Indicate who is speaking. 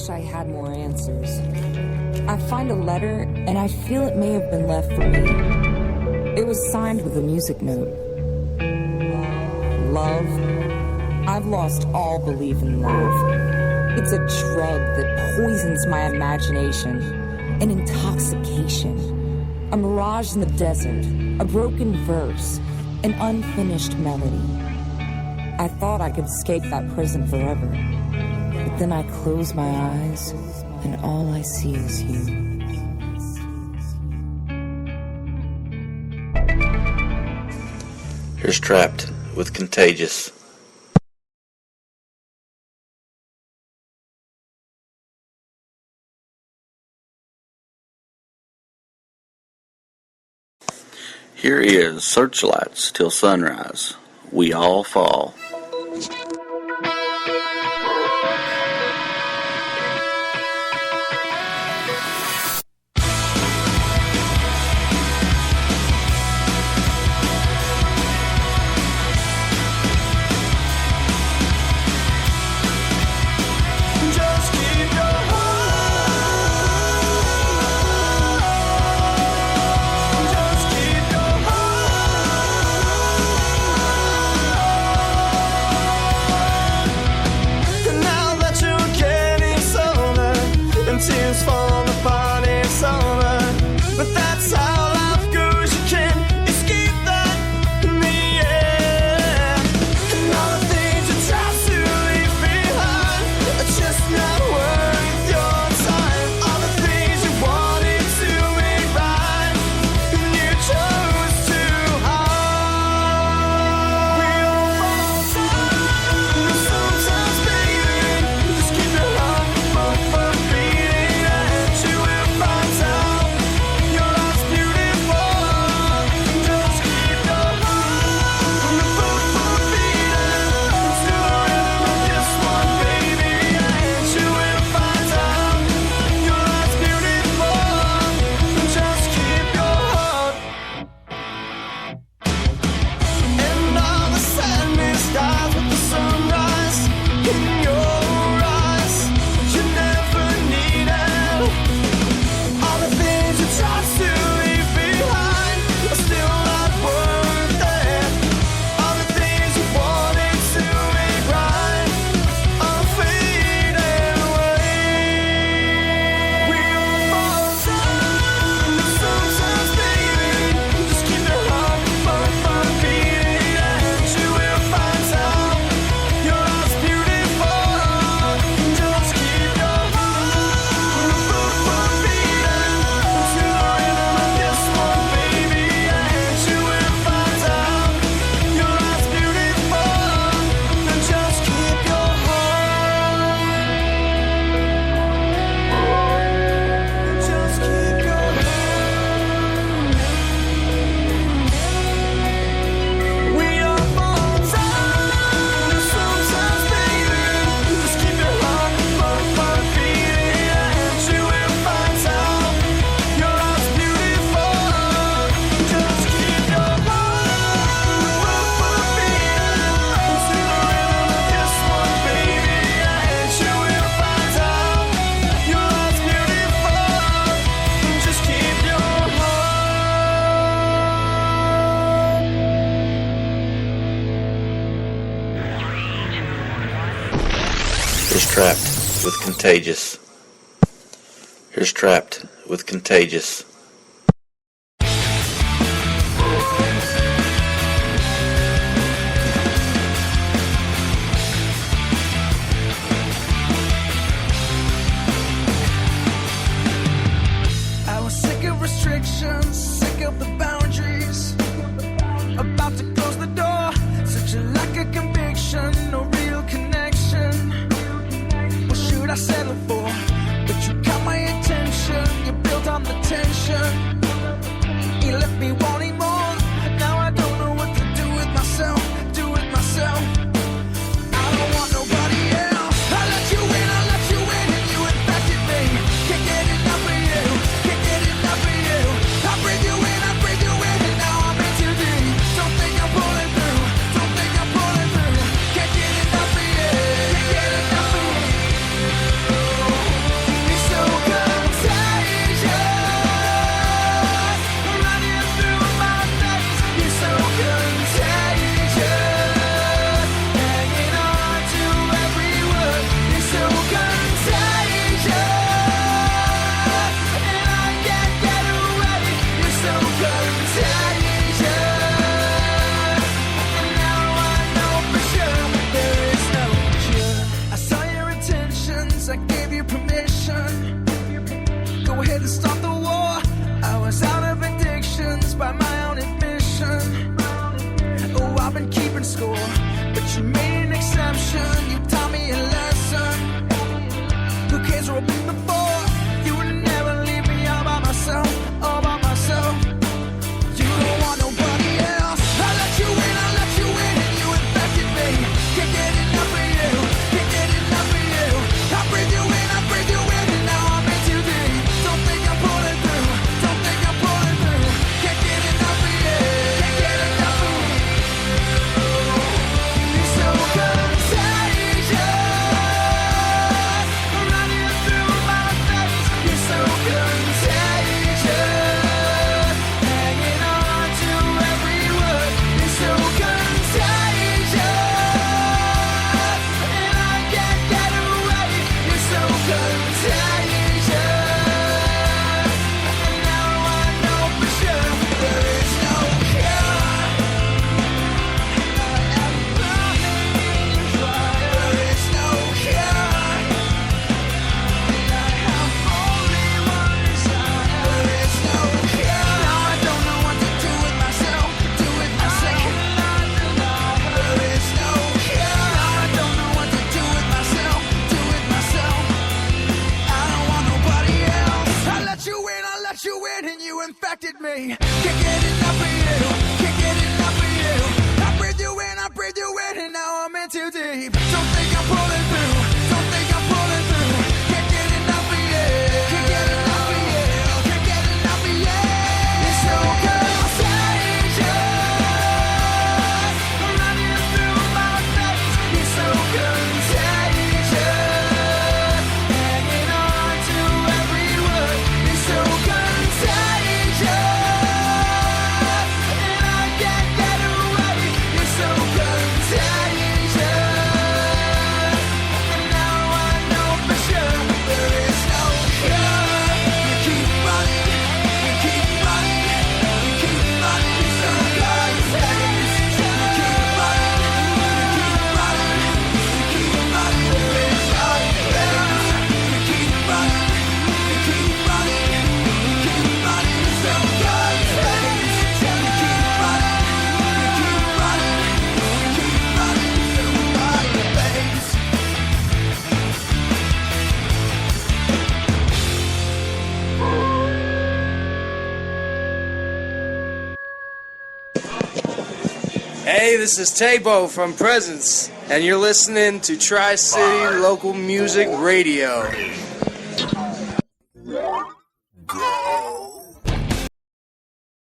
Speaker 1: wish I had more answers. I find a letter, and I feel it may have been left for me. It was signed with a music note. Love. I've lost all belief in love. It's a drug that poisons my imagination, an intoxication, a mirage in the desert, a broken verse, an unfinished melody. I thought I could escape that prison forever, but then I close my eyes, and all I see is you.
Speaker 2: Here's Trapped with Contagious. Here is Searchlights Till Sunrise. We all fall. Trapped with Contagious. Here's Trapped with Contagious.
Speaker 3: I was sick of restrictions, sick of the boundaries. About to close the door, such a lack of conviction, no real connection. What should I settle for? But you caught my attention, you built on the tension. You left me wanting more, now I don't know what to do with myself, do with myself. I don't want nobody else. I let you in, and you infected me. Can't get enough of you, can't get enough of you. I breathe you in, and now I'm in too deep. Don't think I'm pulling through, don't think I'm pulling through. Can't get enough of you, can't get enough of you. in and you infected me. Can't get enough of you, can't get enough of you. I breathe you in, and now I'm in too deep. Don't think I'm pulling through, don't think I'm pulling through. Can't get enough of you, can't get enough of you, can't get enough of you. You're so contagious, running through my veins. You're so contagious, hanging on to every word. You're so contagious, and I can't get away. You're so contagious, and now I know for sure there is no cure. You keep running, you keep running, you keep running. You're so contagious. You keep running, you keep running, you keep running. There is no cure. You keep running, you keep running, you keep running. You're so contagious. You keep running, you keep running, you keep running. Through my veins.
Speaker 4: Hey, this is Tabo from Presence, and you're listening to Tri-City Local Music Radio.